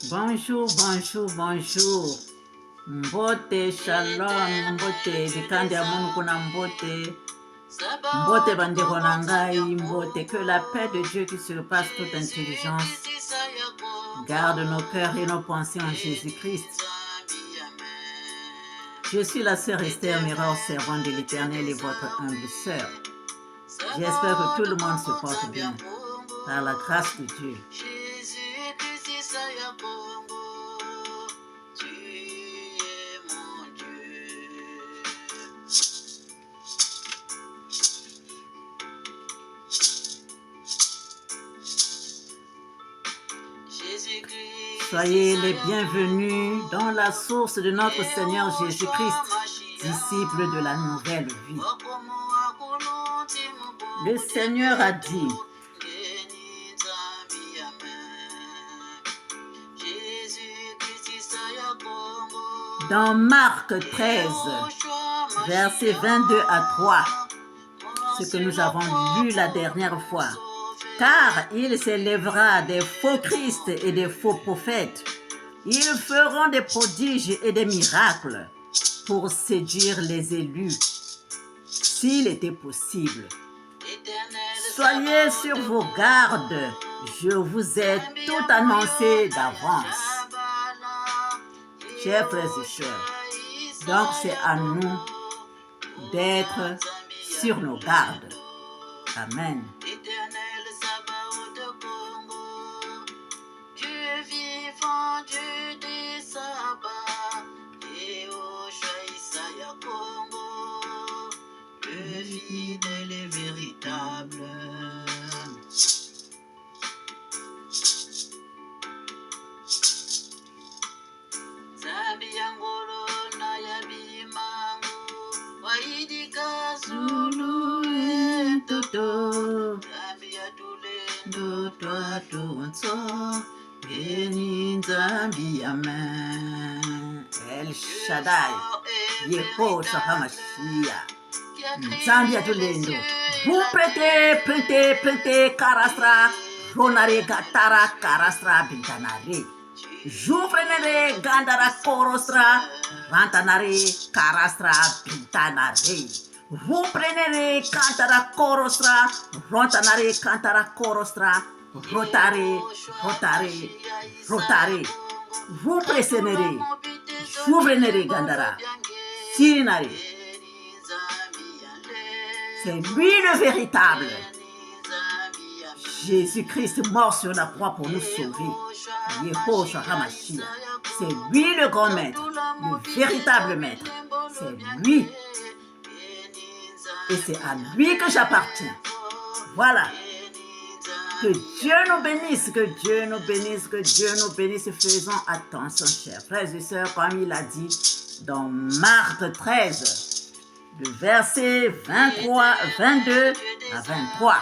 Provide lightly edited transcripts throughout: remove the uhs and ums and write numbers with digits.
Bonjour, bonjour, bonjour. Mbote, shalom, mbote, dikandi ya Mungu kuna mbote. Mbote bandeko na ngai, mbote. Que la paix de Dieu qui surpasse toute intelligence garde nos cœurs et nos pensées en Jésus-Christ. Je suis la sœur Esther Miror, servante de l'Éternel et votre humble sœur. J'espère que tout le monde se porte bien, par la grâce de Dieu. Soyez les bienvenus dans la source de notre Seigneur Jésus-Christ, disciple de la nouvelle vie. Le Seigneur a dit, dans Marc 13, versets 22 à 3, ce que nous avons lu la dernière fois. Car il s'élèvera des faux Christ et des faux prophètes. Ils feront des prodiges et des miracles pour séduire les élus, s'il était possible. Soyez sur vos gardes, je vous ai tout annoncé d'avance. Chers frères et sœurs, donc c'est à nous d'être sur nos gardes. Amen. Dieu des sabbats, le fidèle et véritable. Zabiangolo na yabimangu, waidika zulu etoto, zabiatule ndoto atonso. El Shaddai, Yehoshua HaMashiach, Nzambi Atulendo. Vous prêtez, Karastra, Ronare Gatara, Karastra, Bintanare. Joufrenere, Gandara, Korostra, Rantanare, Karastra, Bintanare. Vous prenez Kantara, Korostra, Rantanare, Kantara, Korostra. Rotare. Vous pressénerez, j'ouvrerai Gandara, Sirinare. C'est lui le véritable. Jésus-Christ mort sur la croix pour nous sauver. Yehoshua HaMashiach. C'est lui le grand maître, le véritable maître. C'est lui. Et c'est à lui que j'appartiens. Voilà. Que Dieu nous bénisse, que Dieu nous bénisse, que Dieu nous bénisse. Faisons attention, chers frères et sœurs, comme il a dit dans Marc 13, le verset 22 à 23.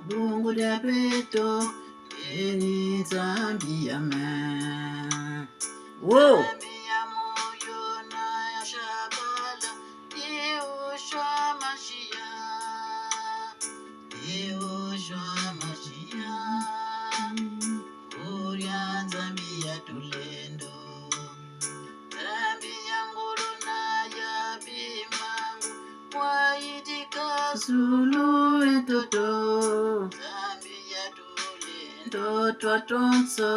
Bungu dia beto, eni Nzambi amen. Wow. Zulu etoto, toto atonso,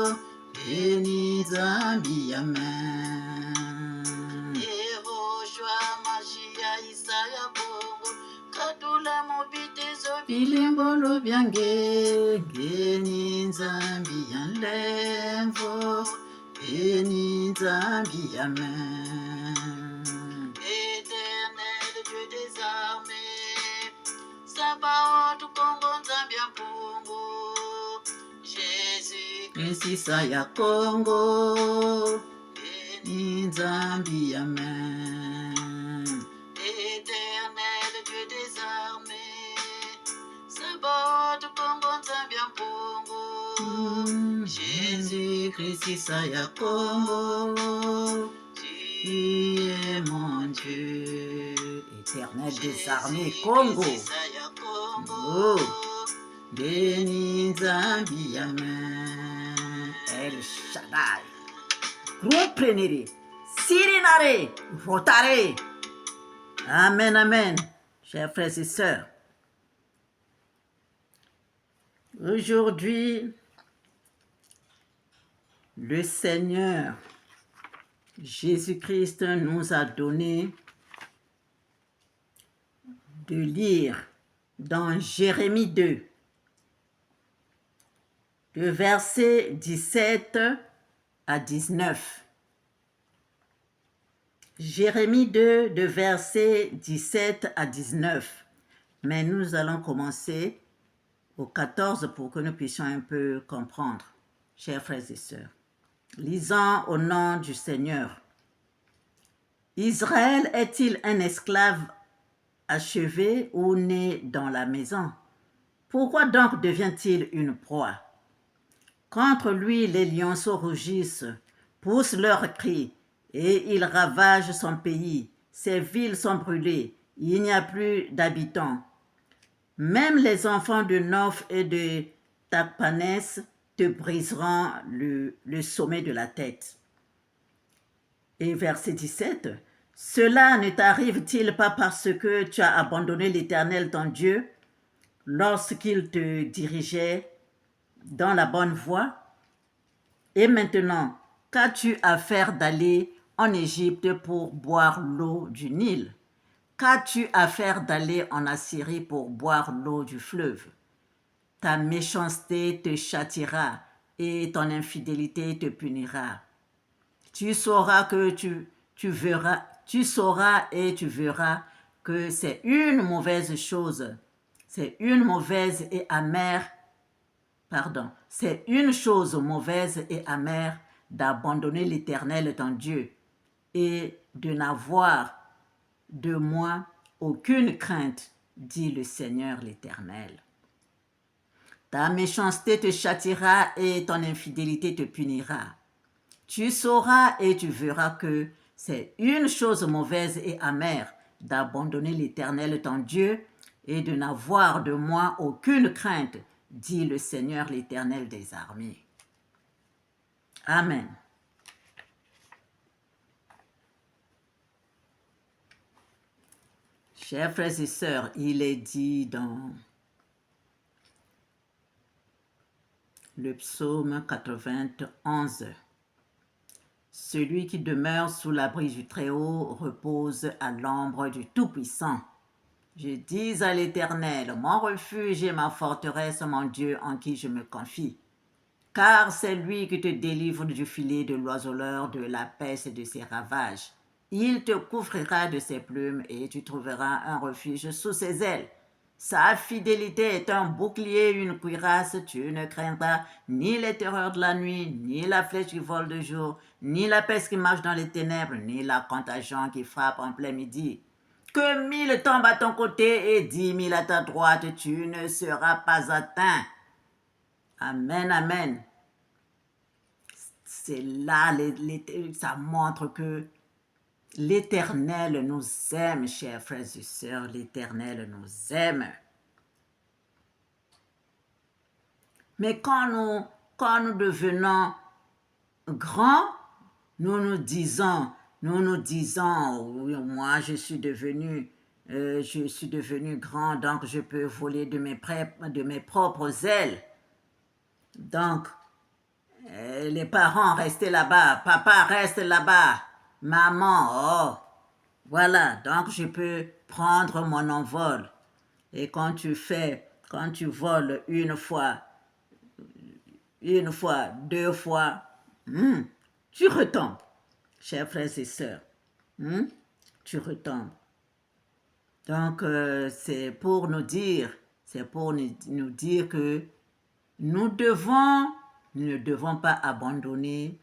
eni Nzambi amen. Yehoshua Mashiach Isaya Bongo, katula mobitezo bilimbolo byange, eni Nzambi alemvo, eni Nzambi amen. Éternel Dieu des armées, Sabaoth Kongo Nzambi ya Mpungu, Jésus-Christ Isaya Kongo, eni Nzambi amen. Éternel Dieu des armées, misisa ya Congo, tu es mon Dieu, éternel des armées, Congo. Oh, béni Nzambi Amen, El Shaddai, groupe prenere, sirinare, rotare. Amen, amen, chers frères et sœurs. Aujourd'hui, le Seigneur Jésus-Christ nous a donné de lire dans Jérémie 2, de versets 17 à 19. Jérémie 2, de versets 17 à 19. Mais nous allons commencer au 14 pour que nous puissions un peu comprendre, chers frères et sœurs. Lisons au nom du Seigneur. Israël est-il un esclave achevé ou né dans la maison? Pourquoi donc devient-il une proie? Contre lui, les lionceaux rougissent, poussent leurs cris, et ils ravagent son pays. Ses villes sont brûlées, il n'y a plus d'habitants. Même les enfants de Noph et de Takpanès te briseront le sommet de la tête. Et verset 17, cela ne t'arrive-t-il pas parce que tu as abandonné l'Éternel ton Dieu lorsqu'il te dirigeait dans la bonne voie? Et maintenant, qu'as-tu à faire d'aller en Égypte pour boire l'eau du Nil? Qu'as-tu à faire d'aller en Assyrie pour boire l'eau du fleuve? Ta méchanceté te châtiera et ton infidélité te punira. Tu sauras et tu verras que c'est une mauvaise chose. C'est une chose mauvaise et amère d'abandonner l'Éternel ton Dieu et de n'avoir de moi aucune crainte, dit le Seigneur l'Éternel. Ta méchanceté te châtiera et ton infidélité te punira. Tu sauras et tu verras que c'est une chose mauvaise et amère d'abandonner l'Éternel ton Dieu et de n'avoir de moi aucune crainte, dit le Seigneur l'Éternel des armées. Amen. Chers frères et sœurs, il est dit dans le psaume 91, celui qui demeure sous l'abri du Très-Haut repose à l'ombre du Tout-Puissant. Je dis à l'Éternel, mon refuge et ma forteresse, mon Dieu en qui je me confie. Car c'est lui qui te délivre du filet de l'oiseleur, de la peste et de ses ravages. Il te couvrira de ses plumes et tu trouveras un refuge sous ses ailes. Sa fidélité est un bouclier, une cuirasse, tu ne craindras ni les terreurs de la nuit, ni la flèche qui vole de jour, ni la peste qui marche dans les ténèbres, ni la contagion qui frappe en plein midi. Que 1000 tombent à ton côté et 10 000 à ta droite, tu ne seras pas atteint. Amen, amen. C'est là, ça montre que l'Éternel nous aime, chers frères et sœurs, l'Éternel nous aime. Mais quand nous devenons grands, nous nous disons, oui, moi je suis devenu grand, donc je peux voler de mes propres ailes. Donc, les parents restaient là-bas, papa reste là-bas, maman, oh, voilà, donc je peux prendre mon envol. Et quand tu voles une fois, deux fois, tu retombes, chers frères et sœurs, tu retombes. Donc, c'est pour nous dire que nous ne devons pas abandonner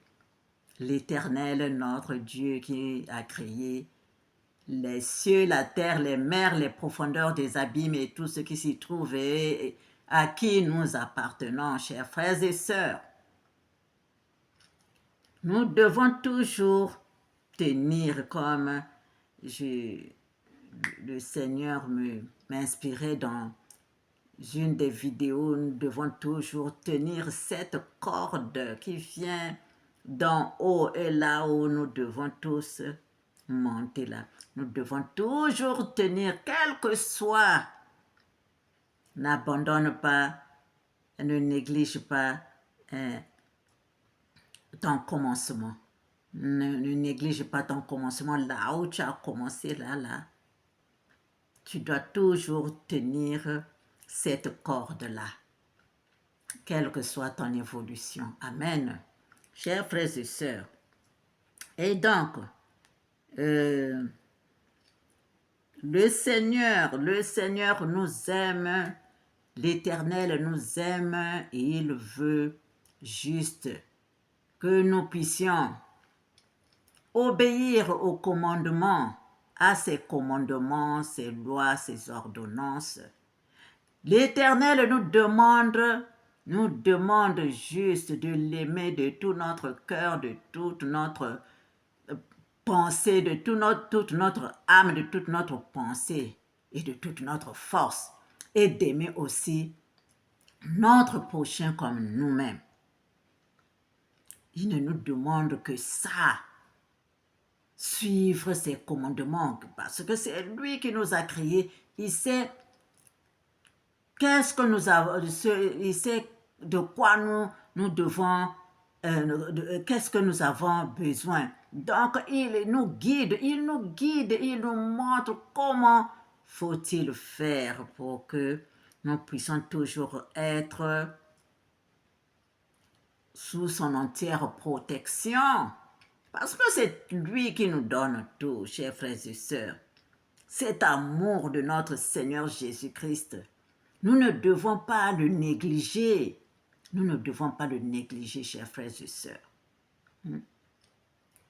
l'Éternel, notre Dieu qui a créé les cieux, la terre, les mers, les profondeurs des abîmes et tout ce qui s'y trouve et à qui nous appartenons, chers frères et sœurs. Nous devons toujours tenir comme le Seigneur m'inspirait dans une des vidéos, nous devons toujours tenir cette corde qui vient d'en haut et là-haut, nous devons tous monter là. Nous devons toujours tenir, quel que soit. N'abandonne pas, ne néglige pas ton commencement. Ne néglige pas ton commencement là où tu as commencé, là. Tu dois toujours tenir cette corde-là, quelle que soit ton évolution. Amen. Chers frères et sœurs. Et donc, le Seigneur nous aime, l'Éternel nous aime et il veut juste que nous puissions obéir aux commandements, à ses commandements, ses lois, ses ordonnances. L'Éternel nous demande juste de l'aimer de tout notre cœur, de toute notre pensée, de toute notre âme, de toute notre pensée et de toute notre force, et d'aimer aussi notre prochain comme nous-mêmes. Il ne nous demande que ça, suivre ses commandements, parce que c'est lui qui nous a créés. Il sait qu'est-ce que nous avons, il sait de quoi nous devons, qu'est-ce que nous avons besoin. Donc, il nous guide, il nous montre comment faut-il faire pour que nous puissions toujours être sous son entière protection. Parce que c'est lui qui nous donne tout, chers frères et sœurs. Cet amour de notre Seigneur Jésus-Christ, nous ne devons pas le négliger. Nous ne devons pas le négliger, chers frères et sœurs.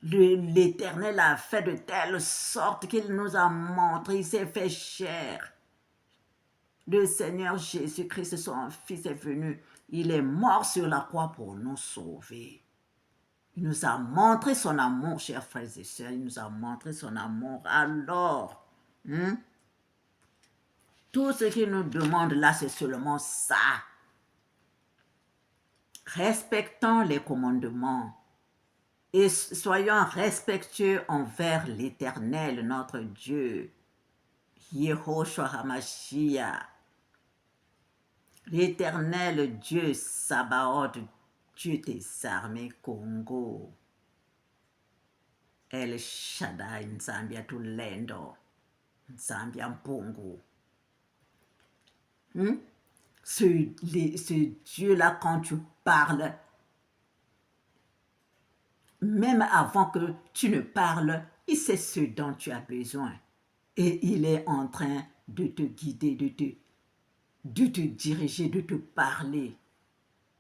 L'Éternel a fait de telle sorte qu'il nous a montré, il s'est fait chair. Le Seigneur Jésus-Christ, son Fils, est venu. Il est mort sur la croix pour nous sauver. Il nous a montré son amour, chers frères et sœurs. Il nous a montré son amour. Alors, tout ce qu'il nous demande là, c'est seulement ça. Respectons les commandements et soyons respectueux envers l'Éternel, notre Dieu. Yehoshua HaMashiach. L'Éternel Dieu Sabaoth, Dieu des armées Congo. El Shaddai, Nzambia Tulendo, Nzambia Mpongo. Ce Dieu-là, quand tu parles, même avant que tu ne parles, il sait ce dont tu as besoin. Et il est en train de te guider, de te diriger, de te parler.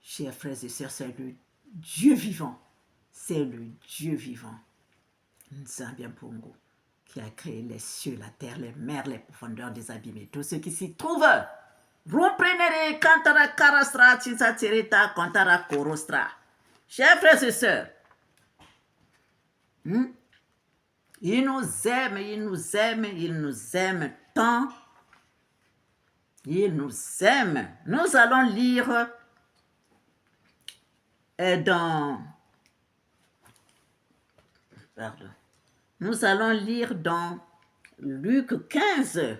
Chers frères et sœurs, c'est le Dieu vivant. C'est le Dieu vivant. Nzambia Mpongo, qui a créé les cieux, la terre, les mers, les profondeurs des abîmes et tout ce qui s'y trouve. Reprenez Kantara Karastra, Tisatirita, Kantara Korostra. Chers frères et sœurs, il nous aime, il nous aime, il nous aime tant. Il nous aime. Nous allons lire Nous allons lire dans Luc 15.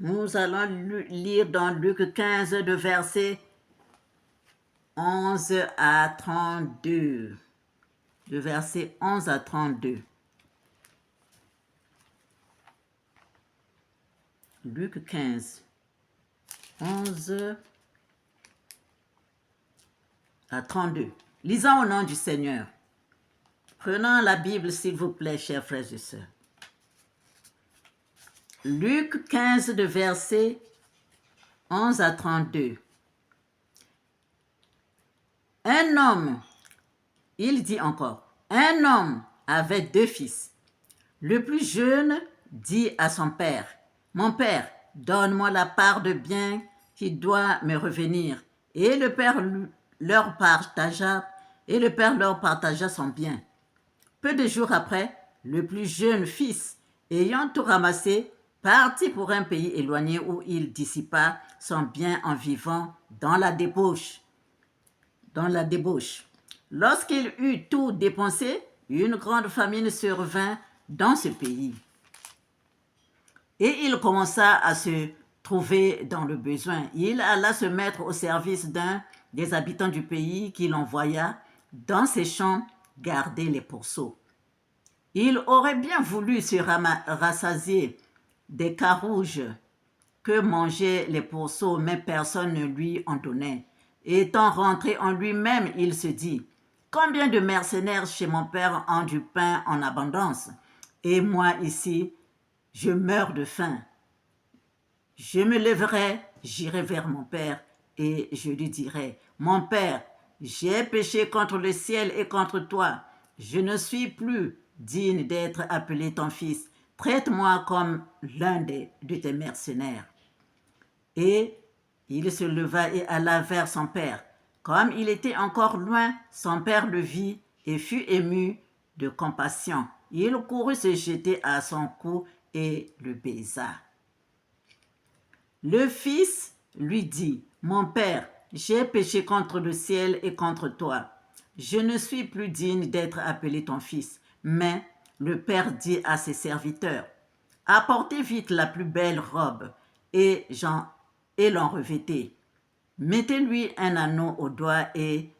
Nous allons lire dans Luc 15 de verset 11 à 32. De verset 11 à 32. Luc 15, 11 à 32. Lisons au nom du Seigneur. Prenons la Bible, s'il vous plaît, chers frères et sœurs. Luc 15, de verset 11 à 32. Un homme, il dit encore, un homme avait 2 fils. Le plus jeune dit à son père, « Mon père, donne-moi la part de bien qui doit me revenir. » Et le père leur partagea, Et le père leur partagea son bien. Peu de jours après, le plus jeune fils, ayant tout ramassé, partit pour un pays éloigné où il dissipa son bien en vivant dans la débauche. Lorsqu'il eut tout dépensé, une grande famine survint dans ce pays. Et il commença à se trouver dans le besoin. Il alla se mettre au service d'un des habitants du pays qu'il envoya dans ses champs garder les pourceaux. Il aurait bien voulu se rassasier des carouges que mangeaient les pourceaux, mais personne ne lui en donnait. Étant rentré en lui-même, il se dit, « Combien de mercenaires chez mon père ont du pain en abondance, et moi ici, je meurs de faim. Je me lèverai, j'irai vers mon père, et je lui dirai, « Mon père, j'ai péché contre le ciel et contre toi. Je ne suis plus digne d'être appelé ton fils. Traite-moi comme l'un de tes mercenaires. » Et il se leva et alla vers son père. Comme il était encore loin, son père le vit et fut ému de compassion. Il courut se jeter à son cou et le baisa. Le fils lui dit, « Mon père, j'ai péché contre le ciel et contre toi. Je ne suis plus digne d'être appelé ton fils. » Mais le père dit à ses serviteurs, « Apportez vite la plus belle robe et l'en revêtez. Mettez-lui un anneau au doigt et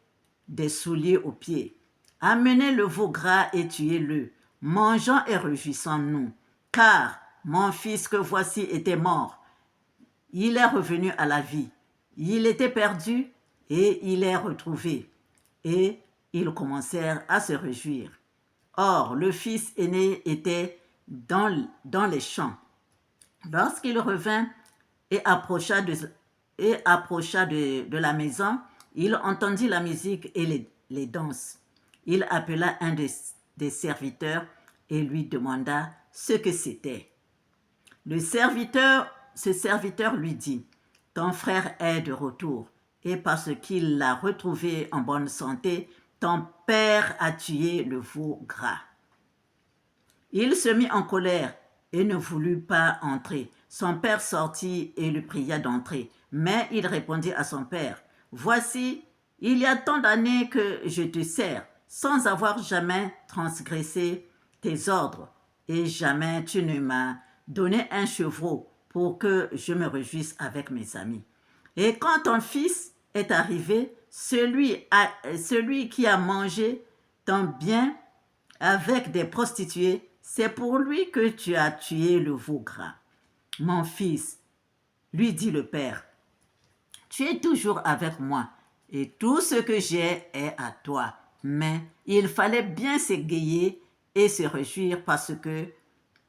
des souliers aux pieds. Amenez le veau gras et tuez-le. Mangeons et réjouissons-nous. Car mon fils que voici était mort. Il est revenu à la vie. Il était perdu et il est retrouvé. » Et ils commencèrent à se réjouir. Or, le fils aîné était dans les champs. Lorsqu'il revint et approcha de la maison, il entendit la musique et les danses. Il appela un des serviteurs et lui demanda ce que c'était. Ce serviteur lui dit, « Ton frère est de retour, et parce qu'il l'a retrouvé en bonne santé, ton père a tué le veau gras. » Il se mit en colère et ne voulut pas entrer. Son père sortit et le pria d'entrer. Mais il répondit à son père, « Voici, il y a tant d'années que je te sers, sans avoir jamais transgressé tes ordres, et jamais tu ne m'as donné un chevreau pour que je me réjouisse avec mes amis. Et quand ton fils est arrivé, celui qui a mangé ton bien avec des prostituées, c'est pour lui que tu as tué le veau gras. » « Mon fils, lui dit le père, tu es toujours avec moi et tout ce que j'ai est à toi. Mais il fallait bien s'égayer et se réjouir parce que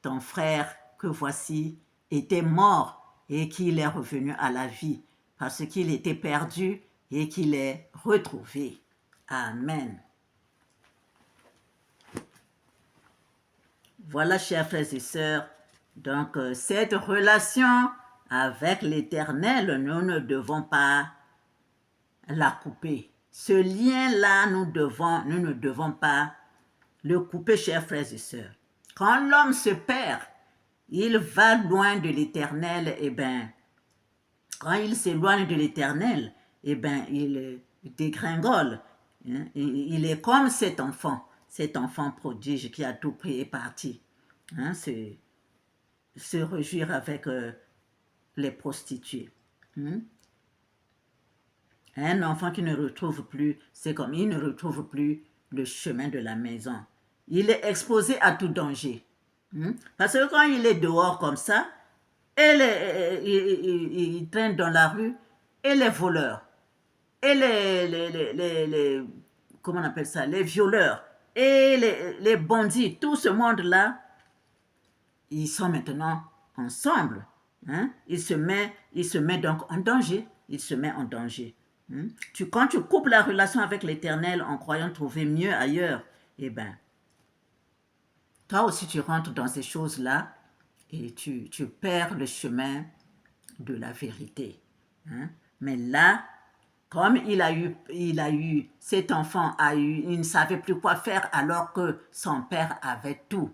ton frère que voici était mort et qu'il est revenu à la vie, parce qu'il était perdu et qu'il est retrouvé. » Amen. Voilà, chers frères et sœurs, donc cette relation avec l'Éternel, nous ne devons pas la couper. Ce lien-là, nous ne devons pas le couper, chers frères et sœurs. Quand l'homme se perd, il va loin de l'Éternel, et bien, quand il s'éloigne de l'Éternel, et bien, il dégringole. Hein? Il est comme cet enfant prodige qui a tout pris et parti. Hein? Se réjouir avec les prostituées. Un enfant qui ne retrouve plus, c'est comme il ne retrouve plus le chemin de la maison. Il est exposé à tout danger. Parce que quand il est dehors comme ça, il traîne dans la rue, et les voleurs, et comment on appelle ça, les violeurs, et les bandits, tout ce monde-là, ils sont maintenant ensemble. Hein? Il se met donc en danger. Il se met en danger. Quand tu coupes la relation avec l'Éternel en croyant trouver mieux ailleurs, eh bien, toi aussi tu rentres dans ces choses-là et tu perds le chemin de la vérité. Hein? Mais là, Comme cet enfant il ne savait plus quoi faire alors que son père avait tout.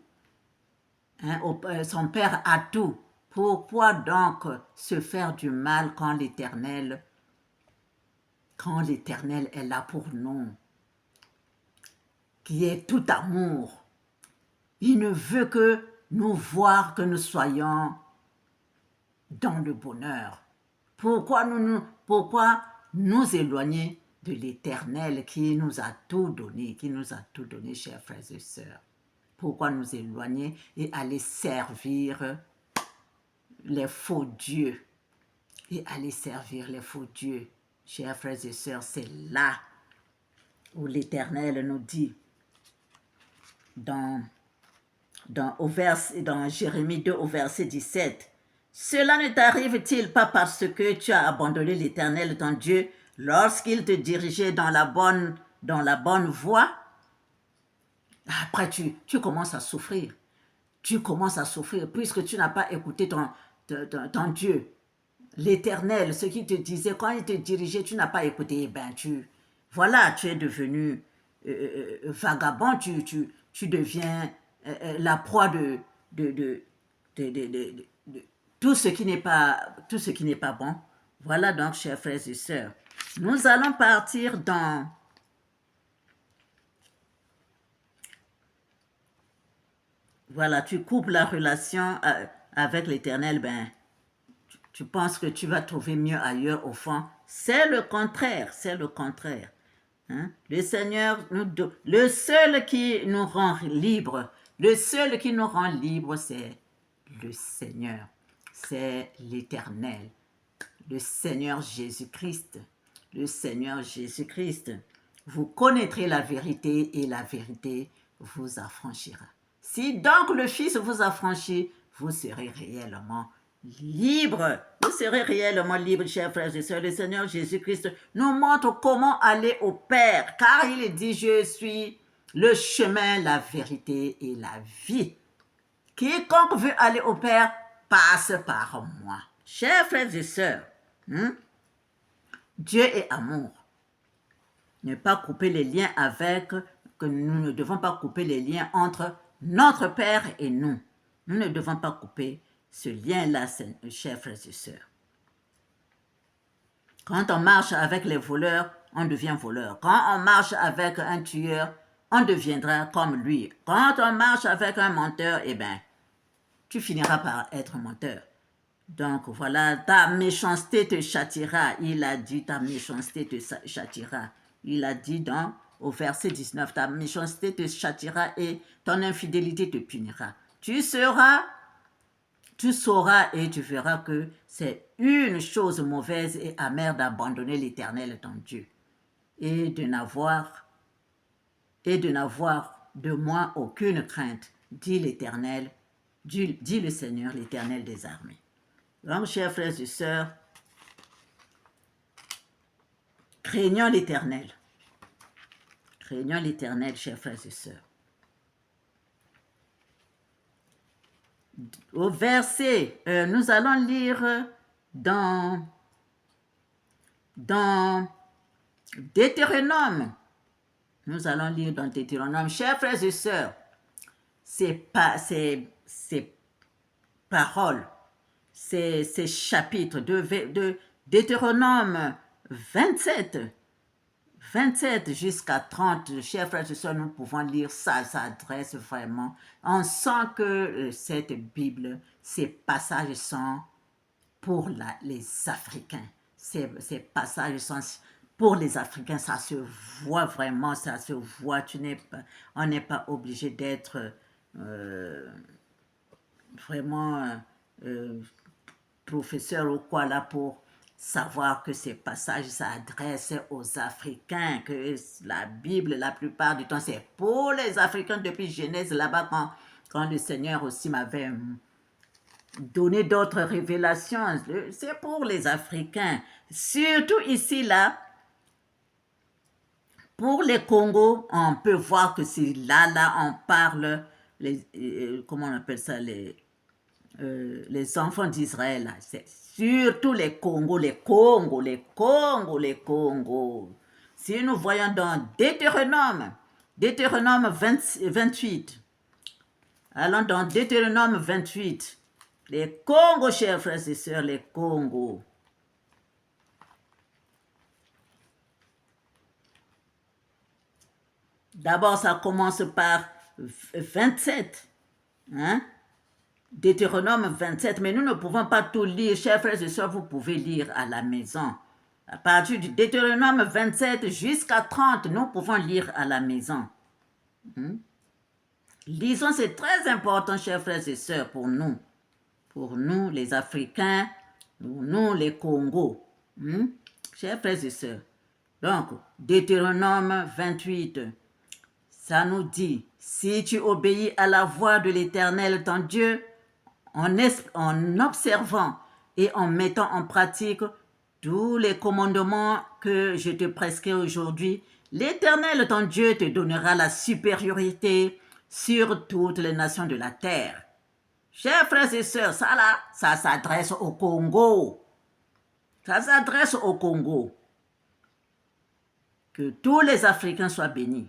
Hein, son père a tout. Pourquoi donc se faire du mal quand l'Éternel est là pour nous, qui est tout amour? Il ne veut que nous voir, que nous soyons dans le bonheur. Pourquoi nous éloigner de l'Éternel qui nous a tout donné, chers frères et sœurs? Pourquoi nous éloigner et aller servir les faux dieux? Chers frères et sœurs, c'est là où l'Éternel nous dit dans Jérémie 2 au verset 17, « Cela ne t'arrive-t-il pas parce que tu as abandonné l'Éternel ton Dieu lorsqu'il te dirigeait dans la bonne voie? » Après, tu commences à souffrir. Puisque tu n'as pas écouté ton Dieu. L'Éternel, ce qu'il te disait, quand il te dirigeait, tu n'as pas écouté. Tu es devenu vagabond, tu deviens la proie de tout ce qui n'est pas bon. Voilà donc, chers frères et sœurs, nous allons partir dans voilà, tu coupes la relation avec l'Éternel, tu penses que tu vas trouver mieux ailleurs. Au fond, c'est le contraire, hein? Le Seigneur, le seul qui nous rend libres, c'est le Seigneur, c'est l'Éternel, le Seigneur Jésus-Christ. Vous connaîtrez la vérité et la vérité vous affranchira. Si donc le Fils vous affranchit, vous serez réellement libre. Chers frères et sœurs. Le Seigneur Jésus-Christ nous montre comment aller au Père, car il dit, je suis le chemin, la vérité et la vie. Quiconque veut aller au Père passe par moi. Chers frères et sœurs, Dieu est amour. Ne pas couper les liens nous ne devons pas couper les liens entre notre Père et nous. Nous ne devons pas couper ce lien-là, chers frères et sœurs. Quand on marche avec les voleurs, on devient voleur. Quand on marche avec un tueur, on deviendra comme lui. Quand on marche avec un menteur, tu finiras par être menteur. Donc voilà, ta méchanceté te châtira. Il a dit, ta méchanceté te châtira. Il a dit au verset 19, ta méchanceté te châtira et ton infidélité te punira. Tu sauras et tu verras que c'est une chose mauvaise et amère d'abandonner l'Éternel ton Dieu et de n'avoir de moi aucune crainte, dit l'Éternel, dit le Seigneur, l'Éternel des armées. Donc, chers frères et sœurs, craignons l'Éternel. Craignons l'Éternel, chers frères et sœurs. Au verset, nous allons lire dans Deutéronome. Nous allons lire dans Deutéronome. Chers frères et sœurs, ces paroles, ces chapitres de Deutéronome 27 jusqu'à 30, chers frères et sœurs, nous pouvons lire ça, ça adresse vraiment. On sent que cette Bible, ces passages sont pour les Africains. Ces passages sont pour les Africains, ça se voit vraiment, ça se voit. On n'est pas obligé d'être vraiment professeur ou quoi là pour savoir que ces passages s'adressent aux Africains, que la Bible, la plupart du temps, c'est pour les Africains depuis Genèse, là-bas, quand le Seigneur aussi m'avait donné d'autres révélations, c'est pour les Africains. Surtout ici, là, pour les Congos, on peut voir que c'est là, on parle, comment on appelle ça, les enfants d'Israël, c'est surtout les Congos, les Congos, les Congos, les Congos. Si nous voyons dans Deutéronome 28, allons dans Deutéronome 28, les Congos, chers frères et sœurs, les Congos. D'abord, ça commence par 27. Hein? Deutéronome 27, mais nous ne pouvons pas tout lire. Chers frères et sœurs, vous pouvez lire à la maison. À partir du Deutéronome 27 jusqu'à 30, nous pouvons lire à la maison. Lisons, c'est très important, chers frères et sœurs, pour nous. Pour nous, les Africains, pour nous, les Congos. Chers frères et sœurs. Donc, Deutéronome 28, ça nous dit, si tu obéis à la voix de l'Éternel, ton Dieu, en observant et en mettant en pratique tous les commandements que je te prescris aujourd'hui, l'Éternel, ton Dieu, te donnera la supériorité sur toutes les nations de la terre. Chers frères et sœurs, ça là, ça s'adresse au Congo. Ça s'adresse au Congo. Que tous les Africains soient bénis.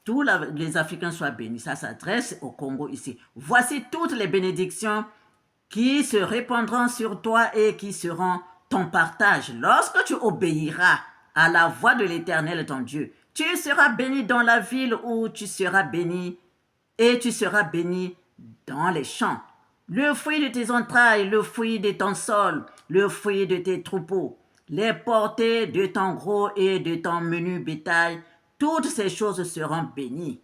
Tous les Africains soient bénis. Ça s'adresse au Congo ici. Voici toutes les bénédictions qui se répandront sur toi et qui seront ton partage. Lorsque tu obéiras à la voix de l'Éternel, ton Dieu, tu seras béni dans la ville où tu seras béni et tu seras béni dans les champs. Le fruit de tes entrailles, le fruit de ton sol, le fruit de tes troupeaux, les portées de ton gros et de ton menu bétail, toutes ces choses seront bénies.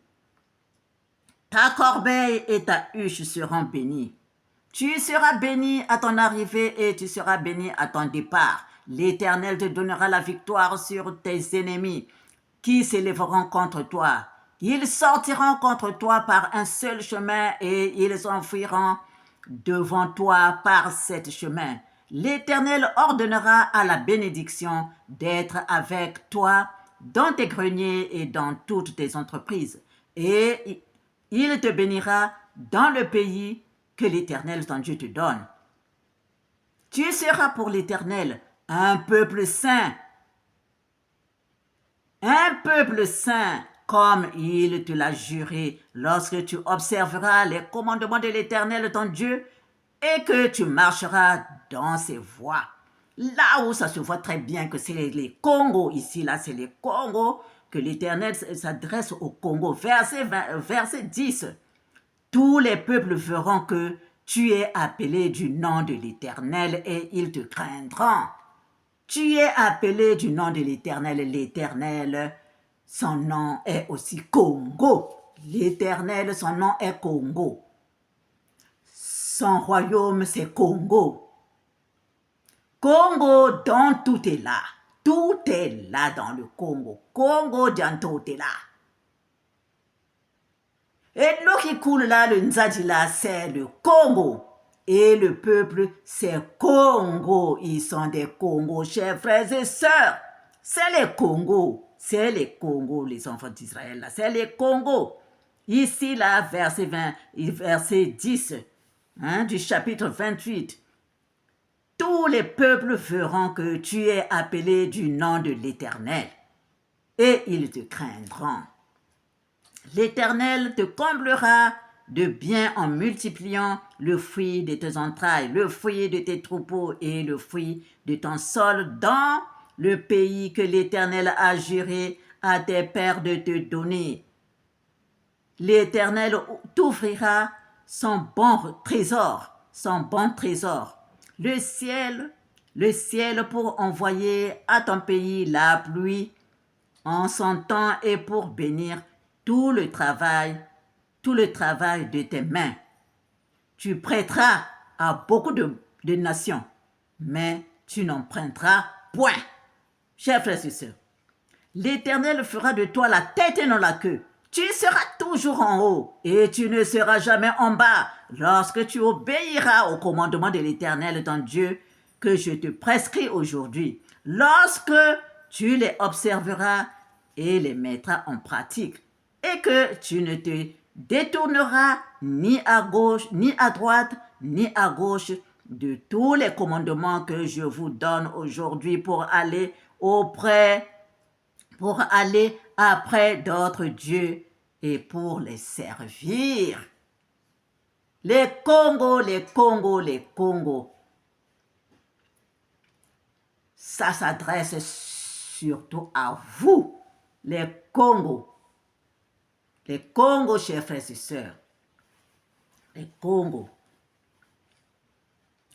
Ta corbeille et ta huche seront bénies. Tu seras béni à ton arrivée et tu seras béni à ton départ. L'Éternel te donnera la victoire sur tes ennemis qui s'élèveront contre toi. Ils sortiront contre toi par un seul chemin et ils s'enfuiront devant toi par cet chemin. L'Éternel ordonnera à la bénédiction d'être avec toi dans tes greniers et dans toutes tes entreprises. Et il te bénira dans le pays que l'Éternel, ton Dieu, te donne. Tu seras pour l'Éternel un peuple saint. Un peuple saint, comme il te l'a juré, lorsque tu observeras les commandements de l'Éternel, ton Dieu, et que tu marcheras dans ses voies. Là où ça se voit très bien que c'est les Congos, ici, là, c'est les Congos, que l'Éternel s'adresse au Congo. Verset 10. Tous les peuples verront que tu es appelé du nom de l'Éternel et ils te craindront. Tu es appelé du nom de l'Éternel. L'Éternel, son nom est aussi Congo. L'Éternel, son nom est Congo. Son royaume, c'est Congo. Congo, dans tout est là. Tout est là dans le Congo. Congo, dans tout est là. Et l'eau qui coule là, le Nzadi là, c'est le Congo. Et le peuple, c'est Congo. Ils sont des Congos, chers frères et sœurs. C'est les Congos. C'est les Congos, les enfants d'Israël là. C'est les Congos. Ici là, verset 10 du chapitre 28. Tous les peuples verront que tu es appelé du nom de l'Éternel. Et ils te craindront. L'Éternel te comblera de bien en multipliant le fruit de tes entrailles, le fruit de tes troupeaux et le fruit de ton sol dans le pays que l'Éternel a juré à tes pères de te donner. L'Éternel t'ouvrira son bon trésor, le ciel pour envoyer à ton pays la pluie en son temps et pour bénir tout le travail de tes mains. Tu prêteras à beaucoup de nations, mais tu n'emprunteras point. Chers frères et sœurs, l'Éternel fera de toi la tête et non la queue. Tu seras toujours en haut et tu ne seras jamais en bas lorsque tu obéiras au commandement de l'Éternel, ton Dieu, que je te prescris aujourd'hui. Lorsque tu les observeras et les mettras en pratique, et que tu ne te détourneras ni à gauche, ni à droite, ni à gauche de tous les commandements que je vous donne aujourd'hui pour aller après d'autres dieux et pour les servir. Les Congos, les Congos, les Congos. Ça s'adresse surtout à vous, les Congos. Les Congos, chers frères et sœurs. Les Congos.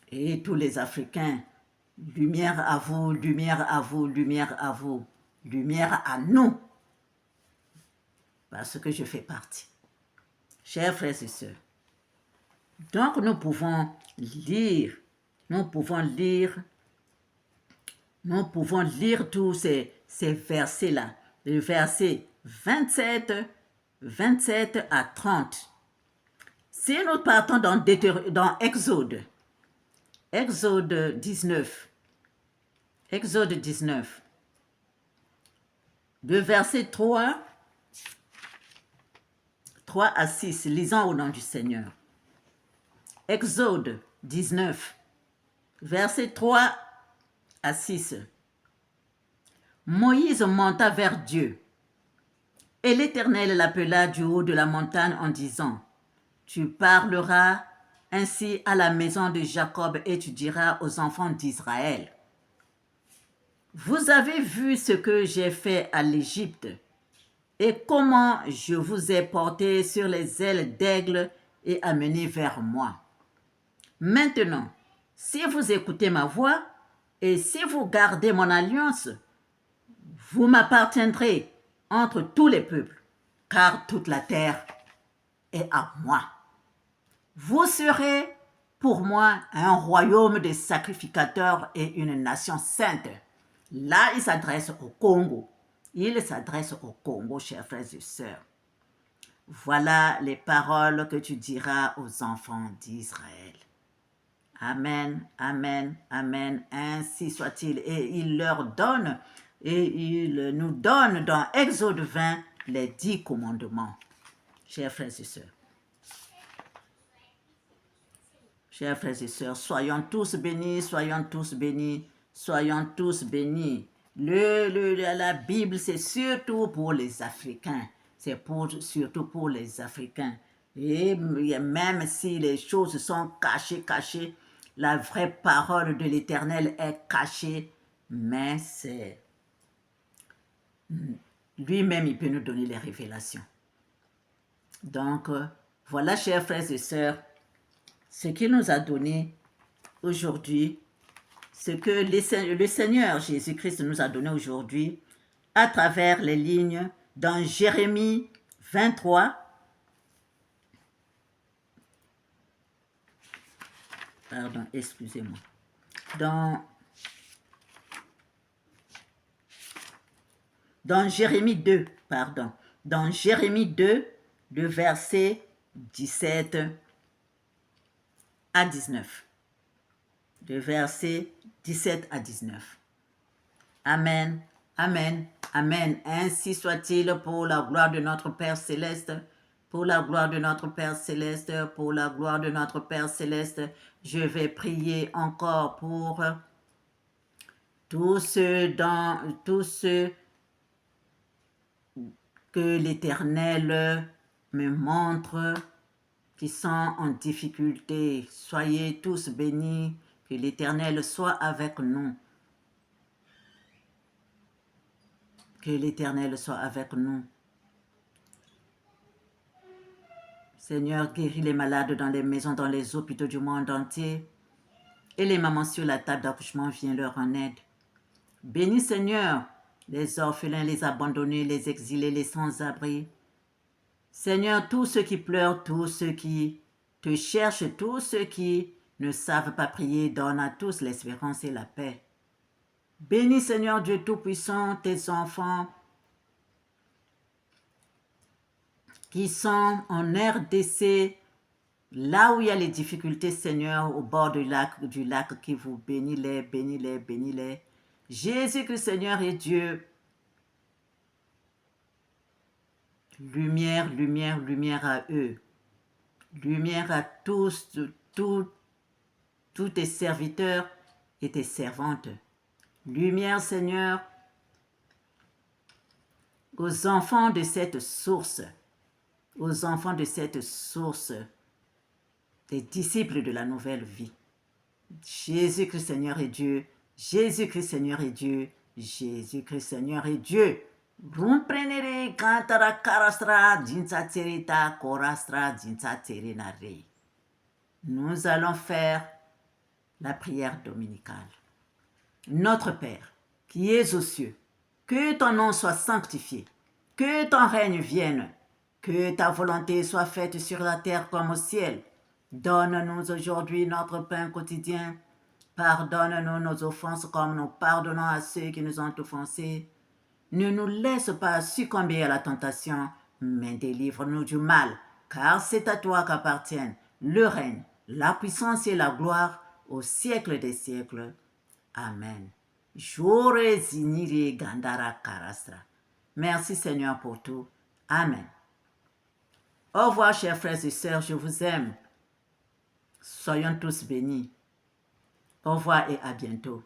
Et tous les Africains. Lumière à vous, lumière à vous, lumière à vous. Lumière à nous. Parce que je fais partie. Chers frères et sœurs. Donc nous pouvons lire tous ces versets-là. Le verset 27 à 30. Si nous partons dans Exode 19, de verset 3 à 6, lisons au nom du Seigneur. Exode 19, verset 3 à 6. Moïse monta vers Dieu, et l'Éternel l'appela du haut de la montagne en disant, « Tu parleras ainsi à la maison de Jacob et tu diras aux enfants d'Israël, vous avez vu ce que j'ai fait à l'Égypte et comment je vous ai porté sur les ailes d'aigle et amené vers moi. Maintenant, si vous écoutez ma voix et si vous gardez mon alliance, vous m'appartiendrez entre tous les peuples, car toute la terre est à moi. Vous serez pour moi un royaume de sacrificateurs et une nation sainte. » Là, il s'adresse au Congo. Il s'adresse au Congo, chers frères et sœurs. Voilà les paroles que tu diras aux enfants d'Israël. Amen, amen, amen. Ainsi soit-il. Et il leur donne, et il nous donne dans Exode 20 les 10 commandements. Chers frères et sœurs. Chers frères et sœurs, soyons tous bénis, soyons tous bénis, soyons tous bénis. La Bible, c'est surtout pour les Africains. C'est surtout pour les Africains. Et même si les choses sont cachées, la vraie parole de l'Éternel est cachée, mais c'est lui-même, il peut nous donner les révélations. Donc, voilà, chers frères et sœurs, ce qu'il nous a donné aujourd'hui, ce que le Seigneur Jésus-Christ nous a donné aujourd'hui à travers les lignes dans Jérémie 23, pardon, excusez-moi, dans Jérémie 2, pardon, dans Jérémie 2, le verset 17 à 19. De versets 17 à 19. Amen, amen, amen. Ainsi soit-il pour la gloire de notre Père Céleste, pour la gloire de notre Père Céleste, pour la gloire de notre Père Céleste. Je vais prier encore pour tous ceux que l'Éternel me montre qui sont en difficulté. Soyez tous bénis. Que l'Éternel soit avec nous. Que l'Éternel soit avec nous. Seigneur, guéris les malades dans les maisons, dans les hôpitaux du monde entier. Et les mamans sur la table d'accouchement, viens leur en aide. Bénis, Seigneur, les orphelins, les abandonnés, les exilés, les sans-abri. Seigneur, tous ceux qui pleurent, tous ceux qui te cherchent, tous ceux qui ne savent pas prier, donne à tous l'espérance et la paix. Bénis, Seigneur Dieu Tout-Puissant, tes enfants qui sont en RDC, là où il y a les difficultés, Seigneur, au bord du lac qui vous bénis-les, bénis-les, bénis-les. Jésus-Christ, Seigneur et Dieu, lumière, lumière, lumière à eux. Lumière à tous, tous tes serviteurs et tes servantes. Lumière, Seigneur, aux enfants de cette source, aux enfants de cette source, des disciples de la nouvelle vie. Jésus-Christ, Seigneur et Dieu, Jésus-Christ, Seigneur et Dieu, Jésus-Christ, Seigneur et Dieu. Rumprenere kantara karastra dinsaterita korastra dinsaterenare. Nous allons faire la prière dominicale. Notre Père, qui es aux cieux, que ton nom soit sanctifié, que ton règne vienne, que ta volonté soit faite sur la terre comme au ciel. Donne-nous aujourd'hui notre pain quotidien. Pardonne-nous nos offenses comme nous pardonnons à ceux qui nous ont offensés. Ne nous laisse pas succomber à la tentation, mais délivre-nous du mal, car c'est à toi qu'appartiennent le règne, la puissance et la gloire au siècle des siècles. Amen. Jore ziniri gandara karastra. Merci Seigneur pour tout. Amen. Au revoir chers frères et sœurs, je vous aime. Soyons tous bénis. Au revoir et à bientôt.